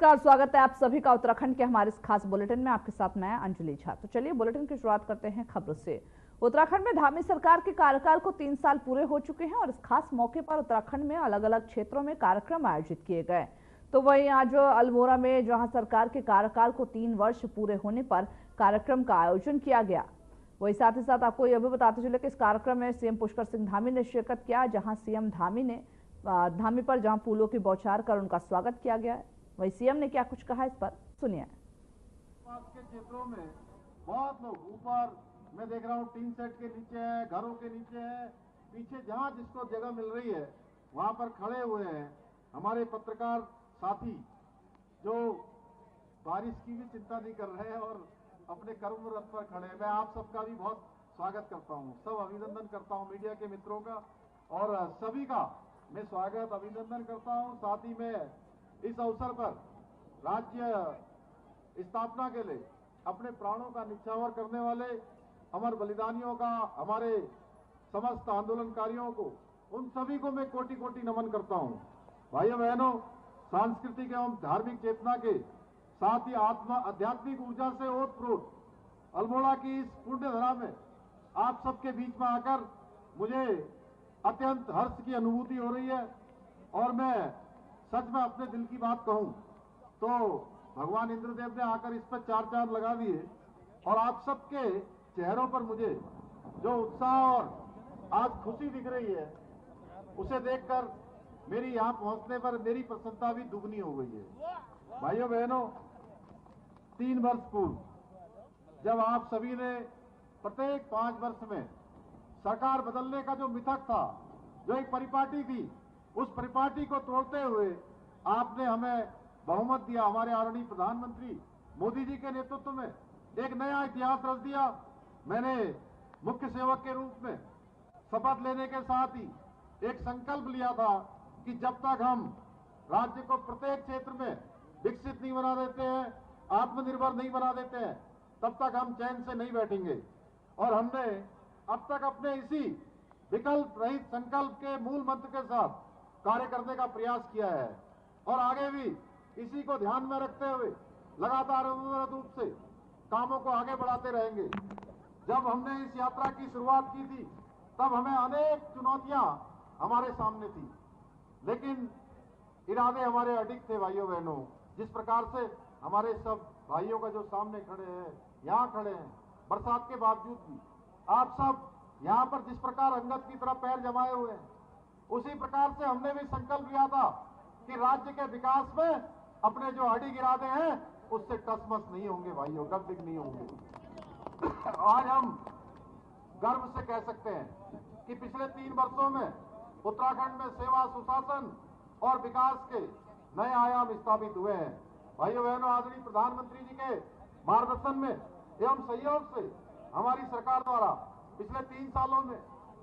नमस्कार, स्वागत है आप सभी का उत्तराखंड के हमारे इस खास बुलेटिन में। आपके साथ मैं अंजलि झा। तो चलिए बुलेटिन की शुरुआत करते हैं खबरों से। उत्तराखंड में धामी सरकार के कार्यकाल को 3 साल पूरे हो चुके हैं और इस खास मौके पर उत्तराखंड में अलग अलग क्षेत्रों में कार्यक्रम आयोजित किए गए। तो वहीं आज अल्मोड़ा में जहां सरकार के कार्यकाल को 3 वर्ष पूरे होने पर कार्यक्रम का आयोजन किया गया, वही साथ ही साथ आपको यह भी बताते चले कि इस कार्यक्रम में सीएम पुष्कर सिंह धामी ने शिरकत किया, जहां सीएम धामी पर जहां फूलों की बौछार कर उनका स्वागत किया गया। वही सीएम ने क्या कुछ कहा, इस पर सुनिए। के क्षेत्रों में बहुत लोग ऊपर मैं देख रहा हूँ टीन सेट के नीचे है, घरों के नीचे है, पीछे जहाँ जिसको जगह मिल रही है वहाँ पर खड़े हुए हैं हमारे पत्रकार साथी, जो बारिश की भी चिंता नहीं कर रहे हैं और अपने कर्मरत पर खड़े हैं। मैं आप सबका भी बहुत स्वागत करता हूँ, सब अभिनंदन करता हूँ मीडिया के मित्रों का और सभी का मैं स्वागत अभिनंदन करता हूँ। साथ ही में इस अवसर पर राज्य स्थापना के लिए अपने प्राणों का निछावर करने वाले अमर बलिदानियों का, हमारे समस्त आंदोलनकारियों को, उन सभी को मैं कोटि कोटि नमन करता हूं। भाइयों बहनों, सांस्कृतिक एवं धार्मिक चेतना के साथ ही आध्यात्मिक ऊर्जा से ओतप्रोत अल्मोड़ा की इस पुण्य धरा में आप सबके बीच में आकर मुझे अत्यंत हर्ष की अनुभूति हो रही है और मैं सच में अपने दिल की बात कहूं तो भगवान इंद्रदेव ने आकर इस पर 4 चांद लगा दिए और आप सबके चेहरों पर मुझे जो उत्साह और आज खुशी दिख रही है, उसे देखकर मेरी यहां पहुंचने पर मेरी प्रसन्नता भी दुगनी हो गई है। भाइयों बहनों, 3 वर्ष पूर्व जब आप सभी ने प्रत्येक 5 वर्ष में सरकार बदलने का जो मिथक था, जो एक परिपाटी थी, उस परिपाटी को तोड़ते हुए आपने हमें बहुमत दिया। हमारे आदरणीय प्रधानमंत्री मोदी जी के नेतृत्व में एक नया इतिहास रच दिया। मैंने मुख्य सेवक के रूप में शपथ लेने के साथ ही एक संकल्प लिया था कि जब तक हम राज्य को प्रत्येक क्षेत्र में विकसित नहीं बना देते हैं, आत्मनिर्भर नहीं बना देते हैं, तब तक हम चैन से नहीं बैठेंगे। और हमने अब तक अपने इसी विकल्प रहित संकल्प के मूल मंत्र के साथ कार्य करने का प्रयास किया है और आगे भी इसी को ध्यान में रखते हुए लगातार अविरत रूप से कामों को आगे बढ़ाते रहेंगे। जब हमने इस यात्रा की शुरुआत की थी तब हमें अनेक चुनौतियां हमारे सामने थी, लेकिन इरादे हमारे अडिग थे। भाइयों बहनों, जिस प्रकार से हमारे सब भाइयों का जो सामने खड़े हैं, यहाँ खड़े हैं, बरसात के बावजूद भी आप सब यहाँ पर जिस प्रकार अंगद की तरह पैर जमाए हुए हैं, उसी प्रकार से हमने भी संकल्प लिया था कि राज्य के विकास में अपने जो अडिग इरादे हैं उससे टसमस नहीं होंगे भाइयों, गद्दिग नहीं होंगे। आज हम गर्व से कह सकते हैं कि पिछले 3 वर्षों में उत्तराखंड में सेवा, सुशासन और विकास के नए आयाम स्थापित हुए हैं। भाइयों बहनों, आदरणीय प्रधानमंत्री जी के मार्गदर्शन में एवं सहयोग से हमारी सरकार द्वारा पिछले 3 सालों में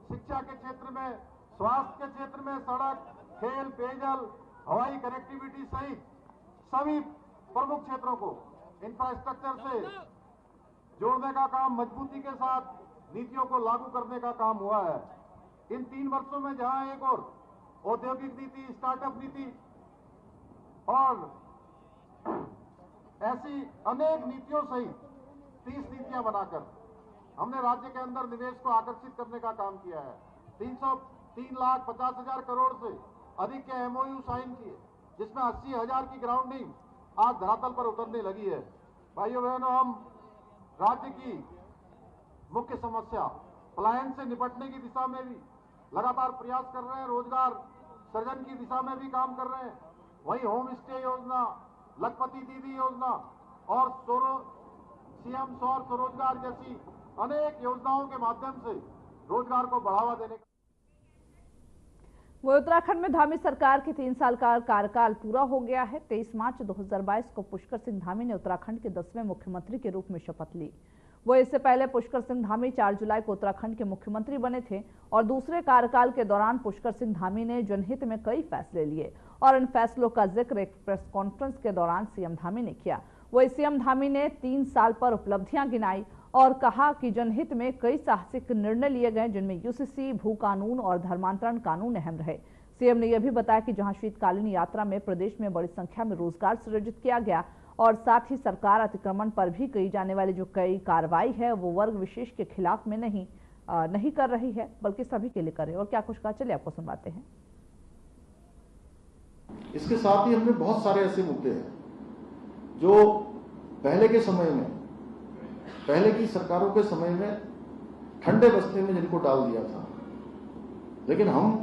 शिक्षा के क्षेत्र में, स्वास्थ्य के क्षेत्र में, सड़क, खेल, पेयजल, हवाई कनेक्टिविटी सहित सभी प्रमुख क्षेत्रों को इंफ्रास्ट्रक्चर से जोड़ने का काम, मजबूती के साथ नीतियों को लागू करने का काम हुआ है। इन 3 वर्षों में जहां एक और औद्योगिक नीति, स्टार्टअप नीति और ऐसी अनेक नीतियों सहित 30 नीतियां बनाकर हमने राज्य के अंदर निवेश को आकर्षित करने का काम किया है। 3,50,000 करोड़ से अधिक के एमओयू साइन किए, जिसमें 80,000 की ग्राउंडिंग आज धरातल पर उतरने लगी है। भाइयों बहनों, हम राज्य की मुख्य समस्या पलायन से निपटने की दिशा में भी लगातार प्रयास कर रहे हैं, रोजगार सृजन की दिशा में भी काम कर रहे हैं। वहीं होम स्टे योजना, लखपति दीदी योजना और सीएम सौर स्वरोजगार जैसी अनेक योजनाओं के माध्यम से रोजगार को बढ़ावा देने का। वो उत्तराखंड में धामी सरकार के 3 साल का कार्यकाल पूरा हो गया है। 23 मार्च 2022 को पुष्कर सिंह धामी ने उत्तराखंड के 10वें मुख्यमंत्री के रूप में शपथ ली। वो इससे पहले पुष्कर सिंह धामी 4 जुलाई को उत्तराखंड के मुख्यमंत्री बने थे और दूसरे कार्यकाल के दौरान पुष्कर सिंह धामी ने जनहित में कई फैसले लिए और इन फैसलों का जिक्र एक प्रेस कॉन्फ्रेंस के दौरान सीएम धामी ने किया। वही सीएम धामी ने 3 साल पर उपलब्धियां गिनाई और कहा कि जनहित में कई साहसिक निर्णय लिए गए, जिनमें यूसीसी, भू कानून और धर्मांतरण कानून अहम रहे। सीएम ने यह भी बताया कि जहां शीतकालीन यात्रा में प्रदेश में बड़ी संख्या में रोजगार सृजित किया गया और साथ ही सरकार अतिक्रमण पर भी की जाने वाली जो कई कार्रवाई है वो वर्ग विशेष के खिलाफ में नहीं कर रही है, बल्कि सभी के लिए करे। और क्या कुछ कहा, चलिए आपको सुनवाते हैं। इसके साथ ही हमने बहुत सारे ऐसे मुद्दे हैं जो पहले के समय में, पहले की सरकारों के समय में ठंडे बस्ते में जिनको डाल दिया था, लेकिन हम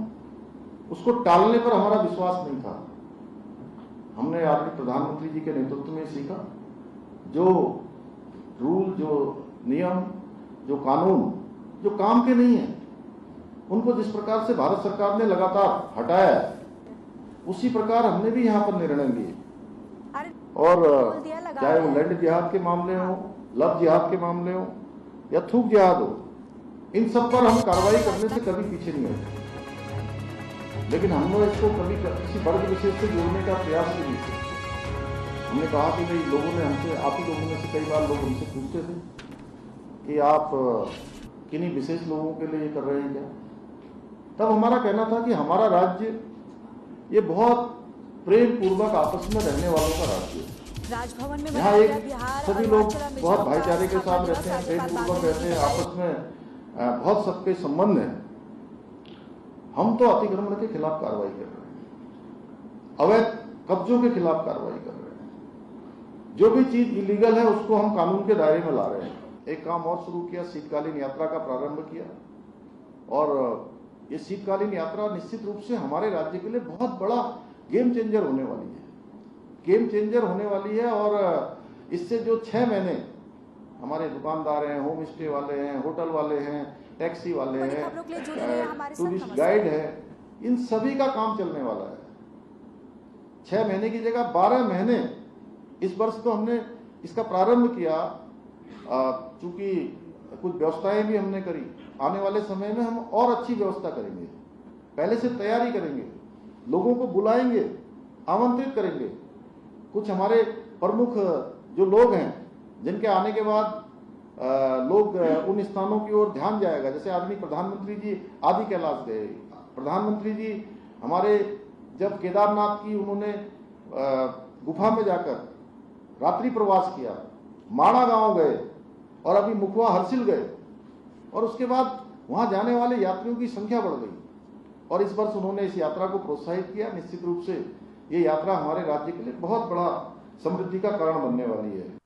उसको टालने पर हमारा विश्वास नहीं था। हमने आदरणीय प्रधानमंत्री जी के नेतृत्व में सीखा, जो रूल, जो नियम, जो कानून जो काम के नहीं है, उनको जिस प्रकार से भारत सरकार ने लगातार हटाया, उसी प्रकार हमने भी यहाँ पर निर्णय लिए। और चाहे वो लैंड जिहाद के मामले हो, लव जिहाद के मामले हो या थूक जिहाद हो, इन सब पर हम कार्रवाई करने से कभी पीछे नहीं हटे। लेकिन हमने इसको कभी किसी वर्ग विशेष से जोड़ने का प्रयास भी नहीं किया। हमने कहा कि भाई लोगों ने हमसे, आप ही लोगों में से कई बार लोग हमसे पूछते थे कि आप किन्हीं विशेष लोगों के लिए कर रहे हैं क्या। तब हमारा कहना था कि हमारा राज्य ये बहुत प्रेम पूर्वक आपस में रहने वालों का राज्य है। राजभवन में यहाँ एक सभी लोग बहुत भाईचारे के साथ रहते हैं, प्रेम पूर्वक रहते हैं, आपस में बहुत सबके संबंध है। हम तो अतिक्रमण के खिलाफ कार्रवाई कर रहे हैं, अवैध कब्जों के खिलाफ कार्रवाई कर रहे हैं, जो भी चीज इलीगल है उसको हम कानून के दायरे में ला रहे हैं। एक काम और शुरू किया, शीतकालीन यात्रा का प्रारंभ किया, और ये शीतकालीन यात्रा निश्चित रूप से हमारे राज्य के लिए बहुत बड़ा गेम चेंजर होने वाली है, गेम चेंजर होने वाली है। और इससे जो 6 महीने हमारे दुकानदार हैं, होम स्टे वाले हैं, होटल वाले हैं, टैक्सी वाले हैं, टूरिस्ट गाइड है, इन सभी का काम चलने वाला है। 6 महीने की जगह 12 महीने इस वर्ष तो हमने इसका प्रारंभ किया, चूंकि कुछ व्यवस्थाएं भी हमने करी। आने वाले समय में हम और अच्छी व्यवस्था करेंगे, पहले से तैयारी करेंगे, लोगों को बुलाएंगे, आमंत्रित करेंगे। कुछ हमारे प्रमुख जो लोग हैं जिनके आने के बाद लोग उन स्थानों की ओर ध्यान जाएगा, जैसे आदरणीय प्रधानमंत्री जी आदि कैलाश गए, प्रधानमंत्री जी हमारे जब केदारनाथ की उन्होंने गुफा में जाकर रात्रि प्रवास किया, माणा गांव गए और अभी मुखवा हर्सिल गए, और उसके बाद वहां जाने वाले यात्रियों की संख्या बढ़ गई, और इस वर्ष उन्होंने इस यात्रा को प्रोत्साहित किया। निश्चित रूप से ये यात्रा हमारे राज्य के लिए बहुत बड़ा समृद्धि का कारण बनने वाली है।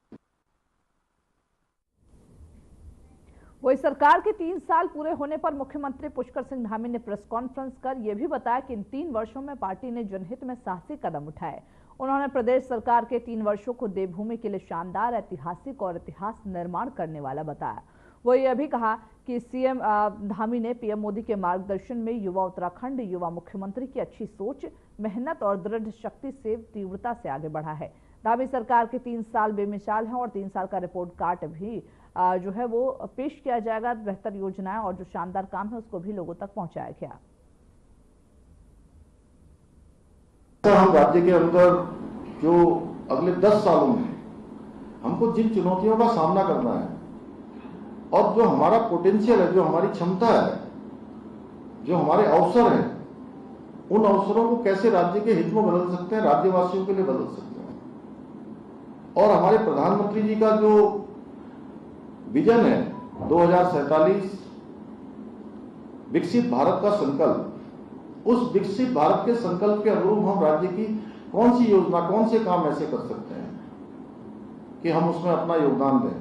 वही सरकार के 3 साल पूरे होने पर मुख्यमंत्री पुष्कर सिंह धामी ने प्रेस कॉन्फ्रेंस कर यह भी बताया कि इन 3 वर्षों में पार्टी ने जनहित में साहसिक कदम उठाए। उन्होंने प्रदेश सरकार के 3 वर्षों को देवभूमि के लिए शानदार, ऐतिहासिक और इतिहास निर्माण करने वाला बताया। वो यह भी कहा कि सीएम धामी ने पीएम मोदी के मार्गदर्शन में युवा उत्तराखंड, युवा मुख्यमंत्री की अच्छी सोच, मेहनत और दृढ़ शक्ति से तीव्रता से आगे बढ़ा है। धामी सरकार के 3 साल बेमिसाल हैं और 3 साल का रिपोर्ट कार्ड भी जो है वो पेश किया जाएगा। बेहतर योजनाएं और जो शानदार काम है उसको भी लोगों तक पहुंचाया गया। हम राज्य के अंदर जो अगले 10 सालों में हमको जिन चुनौतियों का सामना करना है, और जो हमारा पोटेंशियल है, जो हमारी क्षमता है, जो हमारे अवसर हैं, उन अवसरों को कैसे राज्य के हित में बदल सकते हैं, राज्यवासियों के लिए बदल सकते हैं। और हमारे प्रधानमंत्री जी का जो विजन है 2047 विकसित भारत का संकल्प, उस विकसित भारत के संकल्प के अनुरूप हम राज्य की कौन सी योजना, कौन से काम ऐसे कर सकते हैं कि हम उसमें अपना योगदान दें,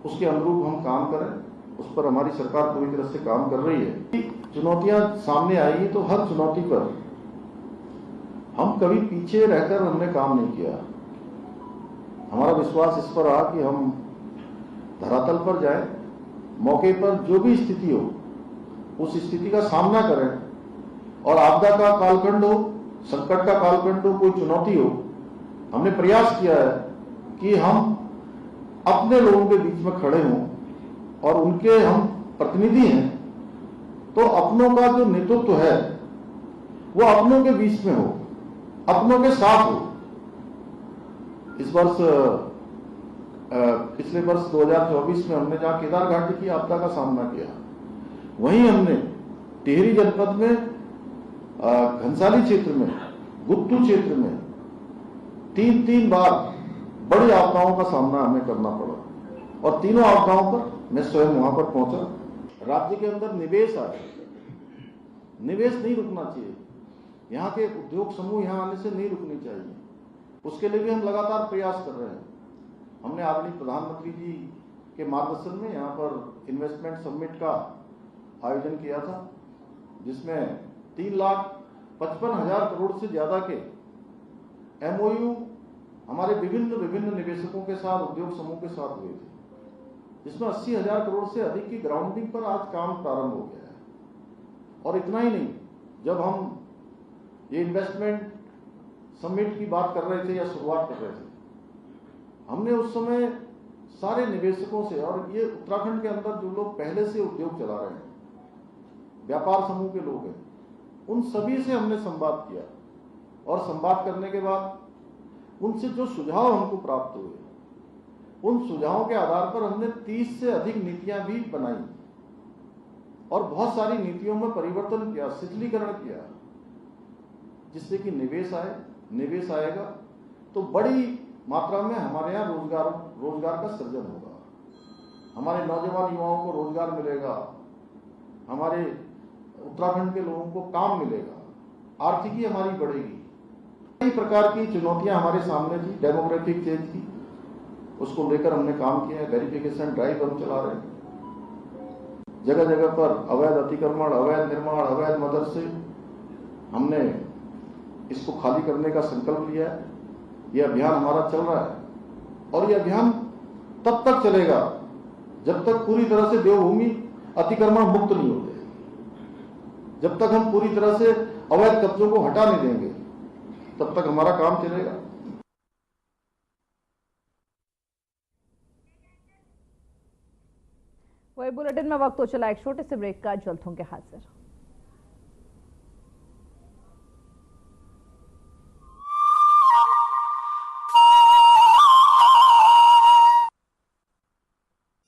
उसके अनुरूप हम काम करें। उस पर हमारी सरकार पूरी तरह से काम कर रही है। चुनौतियां सामने आएगी तो हर चुनौती पर हम कभी पीछे रहकर हमने काम नहीं किया। हमारा विश्वास इस पर रहा कि हम धरातल पर जाएं, मौके पर जो भी स्थिति हो उस स्थिति का सामना करें, और आपदा का कालखंड हो, संकट का कालखंड हो, कोई चुनौती हो, हमने प्रयास किया है कि हम अपने लोगों के बीच में खड़े हों और उनके हम प्रतिनिधि हैं, तो अपनों का जो नेतृत्व है वो अपनों के बीच में हो, अपनों के साथ हो। इस वर्ष पिछले वर्ष 2024 में हमने जहां केदार घाटी की आपदा का सामना किया, वहीं हमने टिहरी जनपद में घनसाली क्षेत्र में, गुत्तू क्षेत्र में 3 बार बड़ी आपदाओं का सामना हमें करना पड़ा और तीनों आपदाओं पर मैं स्वयं वहां पर पहुंचा। राज्य के अंदर निवेश आए, निवेश नहीं रुकना चाहिए, यहाँ के उद्योग समूह यहाँ आने से नहीं रुकनी चाहिए, उसके लिए भी हम लगातार प्रयास कर रहे हैं। हमने आदरणीय प्रधानमंत्री जी के मार्गदर्शन में यहाँ पर इन्वेस्टमेंट समिट का आयोजन किया था, जिसमें 3,55,000 करोड़ से ज्यादा के MOU हमारे विभिन्न निवेशकों के साथ, उद्योग समूह के साथ हुए थे, जिसमें 80,000 करोड़ से अधिक की ग्राउंडिंग पर आज काम प्रारंभ हो गया है। और इतना ही नहीं, जब हम ये इन्वेस्टमेंट समिट की बात कर रहे थे या शुरुआत कर रहे थे, हमने उस समय सारे निवेशकों से, और ये उत्तराखंड के अंदर जो लोग पहले से उद्योग चला रहे हैं, व्यापार समूह के लोग हैं, उन सभी से हमने संवाद किया और संवाद करने के बाद उनसे जो सुझाव हमको प्राप्त हुए, उन सुझावों के आधार पर हमने 30 से अधिक नीतियां भी बनाई और बहुत सारी नीतियों में परिवर्तन किया, शिथिलीकरण किया, जिससे कि निवेश आएगा तो बड़ी मात्रा में हमारे यहाँ रोजगार का सृजन होगा, हमारे नौजवान युवाओं को रोजगार मिलेगा, हमारे उत्तराखंड के लोगों को काम मिलेगा, आर्थिकी हमारी बढ़ेगी। कई प्रकार की चुनौतियां हमारे सामने थी, डेमोग्राफिक चेंज की, उसको लेकर हमने काम किया है। वेरिफिकेशन ड्राइव हम चला रहे हैं, जगह जगह पर अवैध अतिक्रमण, अवैध निर्माण, अवैध मदरसे, हमने इसको खाली करने का संकल्प लिया है। यह अभियान हमारा चल रहा है और यह अभियान तब तक चलेगा जब तक पूरी तरह से देवभूमि अतिक्रमण मुक्त नहीं होते, जब तक हम पूरी तरह से अवैध कब्जों को हटा नहीं देंगे, तब तक हमारा काम चलेगा। वही बुलेटिन में वक्त हो चला एक छोटे से ब्रेक का, जल्द होंगे हाजिर।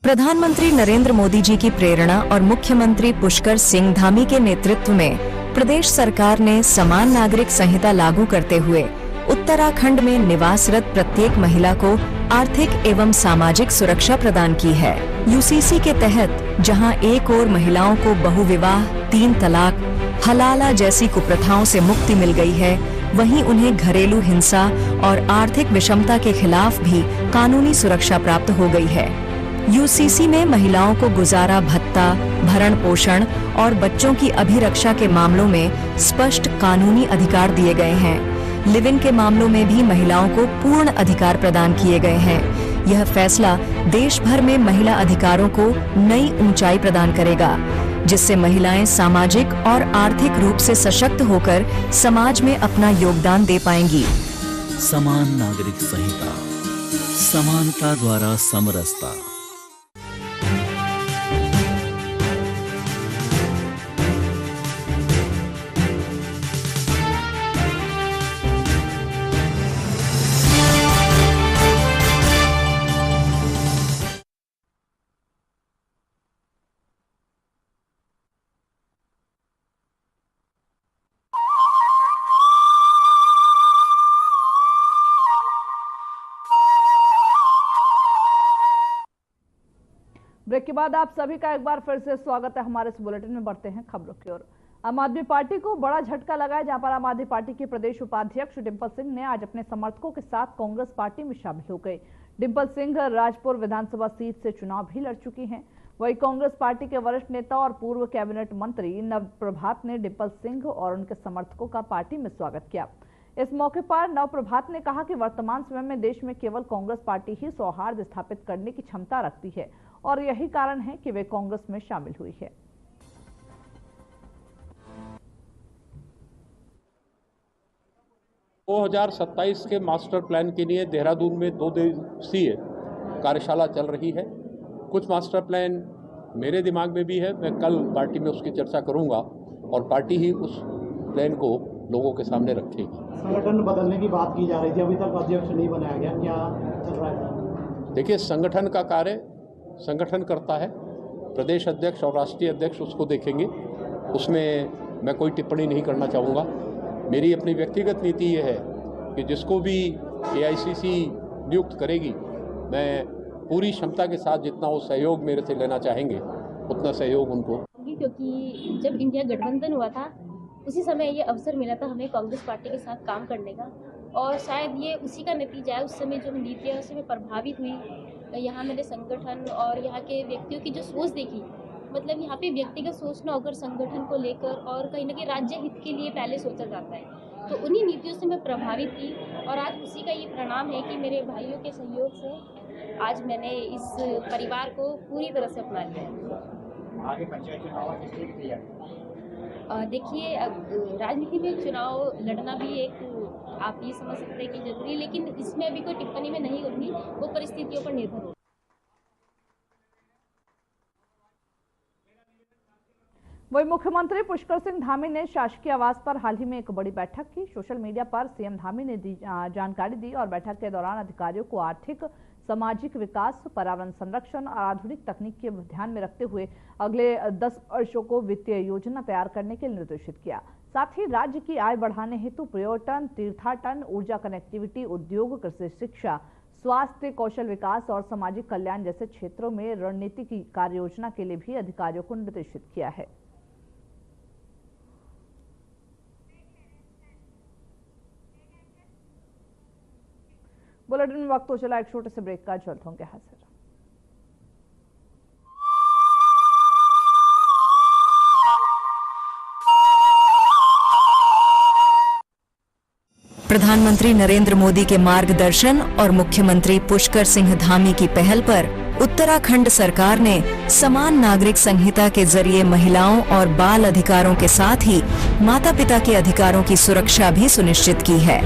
प्रधानमंत्री नरेंद्र मोदी जी की प्रेरणा और मुख्यमंत्री पुष्कर सिंह धामी के नेतृत्व में प्रदेश सरकार ने समान नागरिक संहिता लागू करते हुए उत्तराखंड में निवासरत प्रत्येक महिला को आर्थिक एवं सामाजिक सुरक्षा प्रदान की है। यूसीसी के तहत जहां एक ओर महिलाओं को बहुविवाह, 3 तलाक, हलाला जैसी कुप्रथाओं से मुक्ति मिल गई है, वहीं उन्हें घरेलू हिंसा और आर्थिक विषमता के खिलाफ भी कानूनी सुरक्षा प्राप्त हो गई है। यूसीसी में महिलाओं को गुजारा भत्ता, भरण पोषण और बच्चों की अभिरक्षा के मामलों में स्पष्ट कानूनी अधिकार दिए गए हैं। लिव इन के मामलों में भी महिलाओं को पूर्ण अधिकार प्रदान किए गए हैं। यह फैसला देश भर में महिला अधिकारों को नई ऊंचाई प्रदान करेगा, जिससे महिलाएं सामाजिक और आर्थिक रूप से सशक्त होकर समाज में अपना योगदान दे पाएंगी। समान नागरिक संहिता, समानता द्वारा समरसता। ब्रेक के बाद आप सभी का एक बार फिर से स्वागत है हमारे इस बुलेटिन में। बढ़ते हैं खबरों की ओर। आम आदमी पार्टी को बड़ा झटका लगा है, जहां पर आम आदमी पार्टी के प्रदेश उपाध्यक्ष डिंपल सिंह ने आज अपने समर्थकों के साथ कांग्रेस पार्टी में शामिल हो गए। डिंपल सिंह राजपुर विधानसभा सीट से चुनाव भी लड़ चुकी हैं। वहीं कांग्रेस पार्टी के वरिष्ठ नेता और पूर्व कैबिनेट मंत्री नवप्रभात ने डिंपल सिंह और उनके समर्थकों का पार्टी में स्वागत किया। इस मौके पर नवप्रभात ने कहा कि वर्तमान समय में देश में केवल कांग्रेस पार्टी ही सौहार्द स्थापित करने की क्षमता रखती है और यही कारण है कि वे कांग्रेस में शामिल हुई है। 2027 के मास्टर प्लान के लिए देहरादून में 2 दिवसीय कार्यशाला चल रही है। कुछ मास्टर प्लान मेरे दिमाग में भी है, मैं कल पार्टी में उसकी चर्चा करूंगा और पार्टी ही उस प्लान को लोगों के सामने रखेगी। संगठन बदलने की बात की जा रही थी, अभी तक अध्यक्ष नहीं बनाया गया, क्या चल रहा है? देखिए, संगठन का कार्य संगठन करता है, प्रदेश अध्यक्ष और राष्ट्रीय अध्यक्ष उसको देखेंगे, उसमें मैं कोई टिप्पणी नहीं करना चाहूँगा। मेरी अपनी व्यक्तिगत नीति ये है कि जिसको भी AICC नियुक्त करेगी, मैं पूरी क्षमता के साथ जितना वो सहयोग मेरे से लेना चाहेंगे उतना सहयोग उनको। क्योंकि जब इंडिया गठबंधन हुआ था उसी समय ये अवसर मिला था हमें कांग्रेस पार्टी के साथ काम करने का, और शायद ये उसी का नतीजा है। उस समय जो नीतियाँ उससे मैं प्रभावित हुई, यहाँ मैंने संगठन और यहाँ के व्यक्तियों की जो सोच देखी, मतलब यहाँ पे व्यक्तिगत सोच ना होकर संगठन को लेकर और कहीं ना कहीं राज्य हित के लिए पहले सोचा जाता है, तो उन्हीं नीतियों से मैं प्रभावित थी और आज उसी का ये परिणाम है कि मेरे भाइयों के सहयोग से आज मैंने इस परिवार को पूरी तरह से अपना लिया। आगे पंचायत चुनाव किसके लिए तैयार? देखिए, राजनीति में चुनाव लड़ना भी एक आप ये समझ सकते हैं कि जरूरी है, लेकिन इसमें अभी कोई टिप्पणी में नहीं होगी, वो परिस्थितियों पर निर्भर होगी। वही मुख्यमंत्री पुष्कर सिंह धामी ने शासकीय आवास पर हाल ही में एक बड़ी बैठक की। सोशल मीडिया पर सीएम धामी ने जानकारी दी और बैठक के दौरान अधिकारियों को आर्थिक सामाजिक विकास, पर्यावरण संरक्षण और आधुनिक तकनीक के ध्यान में रखते हुए अगले 10 वर्षों को वित्तीय योजना तैयार करने के लिए निर्देशित किया। साथ ही राज्य की आय बढ़ाने हेतु पर्यटन, तीर्थाटन, ऊर्जा कनेक्टिविटी, उद्योग, कृषि, शिक्षा, स्वास्थ्य, कौशल विकास और सामाजिक कल्याण जैसे क्षेत्रों में रणनीति की कार्य योजना के लिए भी अधिकारियों को निर्देशित किया है। बुलेटिन में वक्त हो चला एक छोटे से ब्रेक का, जल्द होंगे हाजिर। प्रधानमंत्री नरेंद्र मोदी के मार्गदर्शन और मुख्यमंत्री पुष्कर सिंह धामी की पहल पर उत्तराखंड सरकार ने समान नागरिक संहिता के जरिए महिलाओं और बाल अधिकारों के साथ ही माता पिता के अधिकारों की सुरक्षा भी सुनिश्चित की है।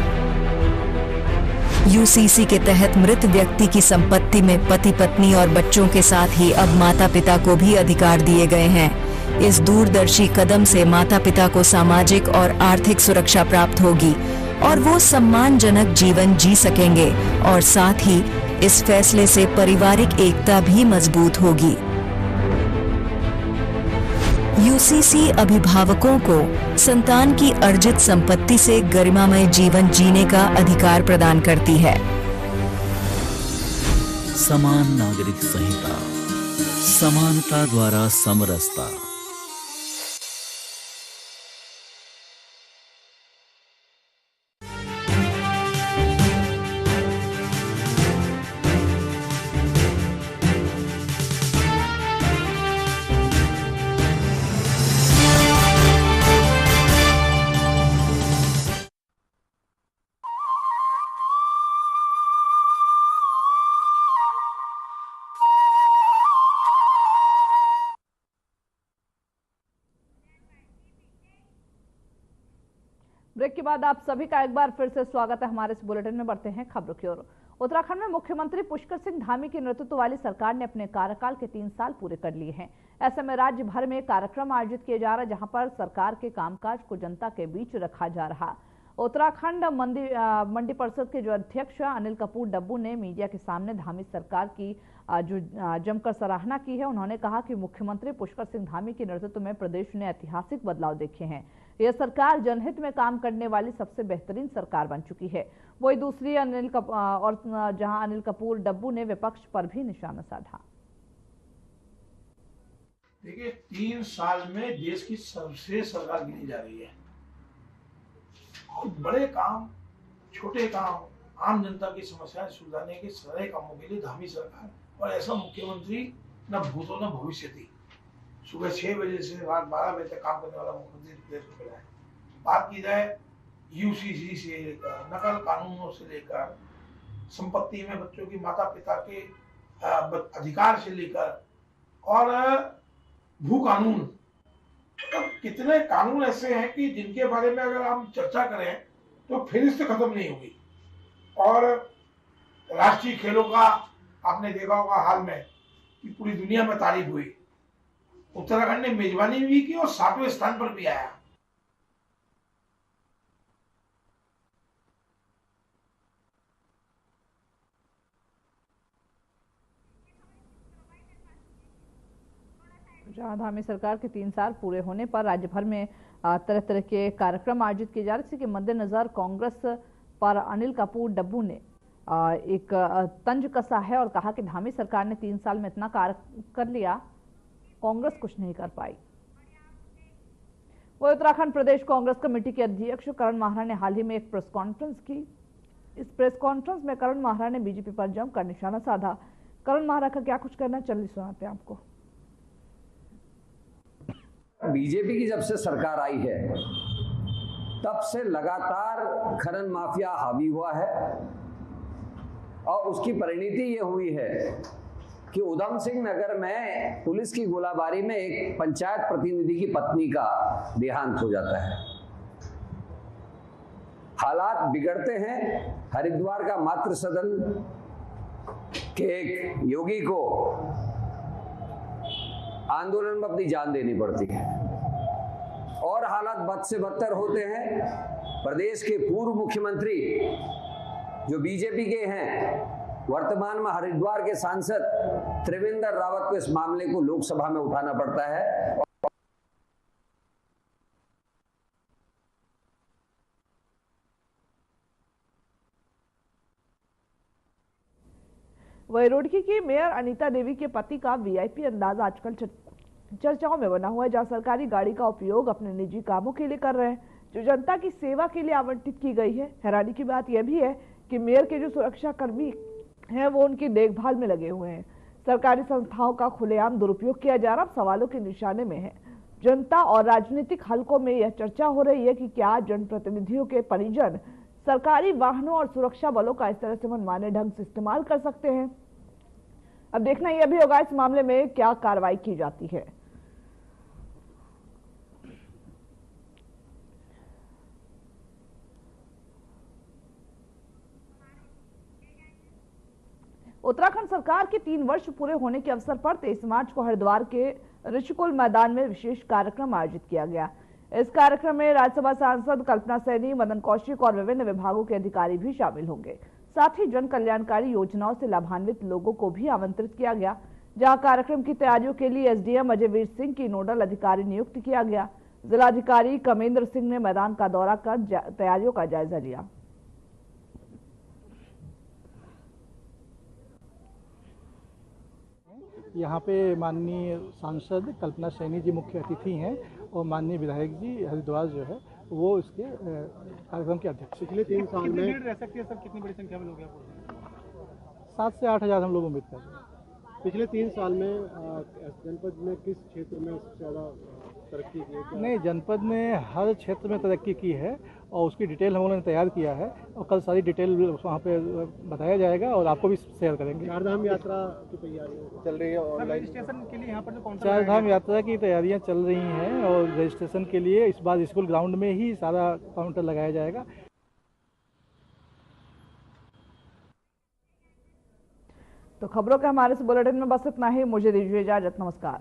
UCC के तहत मृत व्यक्ति की संपत्ति में पति पत्नी और बच्चों के साथ ही अब माता पिता को भी अधिकार दिए गए हैं। इस दूरदर्शी कदम से माता पिता को सामाजिक और आर्थिक सुरक्षा प्राप्त होगी और वो सम्मानजनक जीवन जी सकेंगे और साथ ही इस फैसले से पारिवारिक एकता भी मजबूत होगी। UCC अभिभावकों को संतान की अर्जित संपत्ति से गरिमामय जीवन जीने का अधिकार प्रदान करती है। समान नागरिक संहिता, समानता द्वारा समरसता। ब्रेक के बाद आप सभी का एक बार फिर से स्वागत है हमारे इस बुलेटिन में। बढ़ते हैं खबरों की ओर। उत्तराखंड में मुख्यमंत्री पुष्कर सिंह धामी के नेतृत्व वाली सरकार ने अपने कार्यकाल के 3 साल पूरे कर लिए हैं। ऐसे में राज्य भर में कार्यक्रम आयोजित किए जा रहे, जहां पर सरकार के कामकाज को जनता के बीच रखा जा रहा। उत्तराखंड मंडी परिषद के जो अध्यक्ष अनिल कपूर डब्बू ने मीडिया के सामने धामी सरकार की जो जमकर सराहना की है। उन्होंने कहा कि मुख्यमंत्री पुष्कर सिंह धामी के नेतृत्व में प्रदेश ने ऐतिहासिक बदलाव देखे हैं। यह सरकार जनहित में काम करने वाली सबसे बेहतरीन सरकार बन चुकी है। वही दूसरी जहां अनिल कपूर डब्बू ने विपक्ष पर भी निशाना साधा। देखिए, 3 साल में देश की सर्वश्रेष्ठ सरकार गिनी जा रही है और बड़े काम, छोटे काम, आम जनता की समस्याएं सुलझाने के सारे कामों के लिए धामी सरकार और ऐसा मुख्यमंत्री न भूतो न भविष्य थी। सुबह 6 बजे से रात 12 बजे तक काम करने वाला मुख्यमंत्री देश को मिला है। बात की जाए UCC से लेकर नकल कानूनों से लेकर संपत्ति में बच्चों की माता पिता के अधिकार से लेकर और भू कानून, तो कितने कानून ऐसे हैं कि जिनके बारे में अगर हम चर्चा करें तो फिर से खत्म नहीं होगी। और राष्ट्रीय खेलों का आपने देखा होगा हाल में कि पूरी दुनिया में तारीफ हुई। उत्तराखंड ने मेजबानी भी की और 7वें स्थान पर भी आया। जहां धामी सरकार के 3 साल पूरे होने पर राज्य भर में तरह तरह के कार्यक्रम आयोजित किए जा रहे, इसी के मद्देनजर कांग्रेस पर अनिल कपूर डब्बू ने एक तंज कसा है और कहा कि धामी सरकार ने 3 साल में इतना कार्य कर लिया, कांग्रेस कुछ नहीं कर पाई। वो उत्तराखंड प्रदेश कांग्रेस कमेटी के अध्यक्ष करण माहरा ने हाल ही में एक प्रेस कॉन्फ्रेंस की। इस प्रेस कॉन्फ्रेंस में करण माहरा ने बीजेपी पर जमकर निशाना साधा। करण माहरा का क्या कुछ करना, चलिए सुनाते हैं आपको। बीजेपी की जब से सरकार आई है तब से लगातार खनन माफिया हावी हुआ है और उसकी परिणति ये हुई है कि उधम सिंह नगर में पुलिस की गोलाबारी में एक पंचायत प्रतिनिधि की पत्नी का देहांत हो जाता है। हालात बिगड़ते हैं। हरिद्वार का मातृ सदन के एक योगी को आंदोलन में अपनी जान देनी पड़ती है और हालात बद से बदतर होते हैं। प्रदेश के पूर्व मुख्यमंत्री जो बीजेपी के हैं, वर्तमान में हरिद्वार के सांसद त्रिवेंद्र रावत को इस मामले को लोकसभा में उठाना पड़ता है। वही रुड़की की मेयर अनीता देवी के पति का वीआईपी अंदाज आजकल चर्चाओं में बना हुआ है, जहां सरकारी गाड़ी का उपयोग अपने निजी कामों के लिए कर रहे हैं जो जनता की सेवा के लिए आवंटित की गई है। हैरानी की बात यह भी है कि मेयर के जो सुरक्षा कर्मी हैं वो उनकी देखभाल में लगे हुए हैं। सरकारी संस्थाओं का खुलेआम दुरुपयोग किया जा रहा सवालों के निशाने में है। जनता और राजनीतिक हलकों में यह चर्चा हो रही है कि क्या जनप्रतिनिधियों के परिजन सरकारी वाहनों और सुरक्षा बलों का इस तरह से मनमाने ढंग से इस्तेमाल कर सकते हैं। अब देखना यह भी होगा इस मामले में क्या कार्रवाई की जाती है। उत्तराखंड सरकार के 3 वर्ष पूरे होने के अवसर पर 23 मार्च को हरिद्वार के ऋषिकुल मैदान में विशेष कार्यक्रम आयोजित किया गया। इस कार्यक्रम में राज्यसभा सांसद कल्पना सैनी, मदन कौशिक और विभिन्न विभागों के अधिकारी भी शामिल होंगे। साथ ही जन कल्याणकारी योजनाओं से लाभान्वित लोगों को भी आमंत्रित किया गया, जहां कार्यक्रम की तैयारियों के लिए एसडीएम अजयवीर सिंह की नोडल अधिकारी नियुक्त किया गया। जिलाधिकारी कमेंद्र सिंह ने मैदान का दौरा कर तैयारियों का जायजा लिया। यहाँ पे माननीय सांसद कल्पना सैनी जी मुख्य अतिथि हैं और माननीय विधायक जी हरिद्वार जो है वो इसके कार्यक्रम के अध्यक्ष। पिछले 3 साल में भीड़ रह सकती है सर, कितनी बड़ी संख्या में लोग हैं? 7 से 8 हज़ार हम लोग उम्मीद कर रहे हैं। पिछले 3 साल में जनपद में किस क्षेत्र में सबसे ज़्यादा तरक्की की है? नहीं, जनपद ने हर क्षेत्र में तरक्की की है और उसकी डिटेल हम लोगों ने तैयार किया है और कल सारी डिटेल वहाँ पे बताया जाएगा और आपको भी शेयर करेंगे। चारधाम यात्रा की तैयारी चल रही है और रजिस्ट्रेशन के लिए यहाँ पर जो चारधाम यात्रा की तैयारियाँ चल रही हैं और रजिस्ट्रेशन के लिए इस बार स्कूल ग्राउंड में ही सारा काउंटर लगाया जाएगा। तो खबरों के हमारे इस बुलेटिन में बस इतना ही। मुझे दीजिए इजाजत, नमस्कार।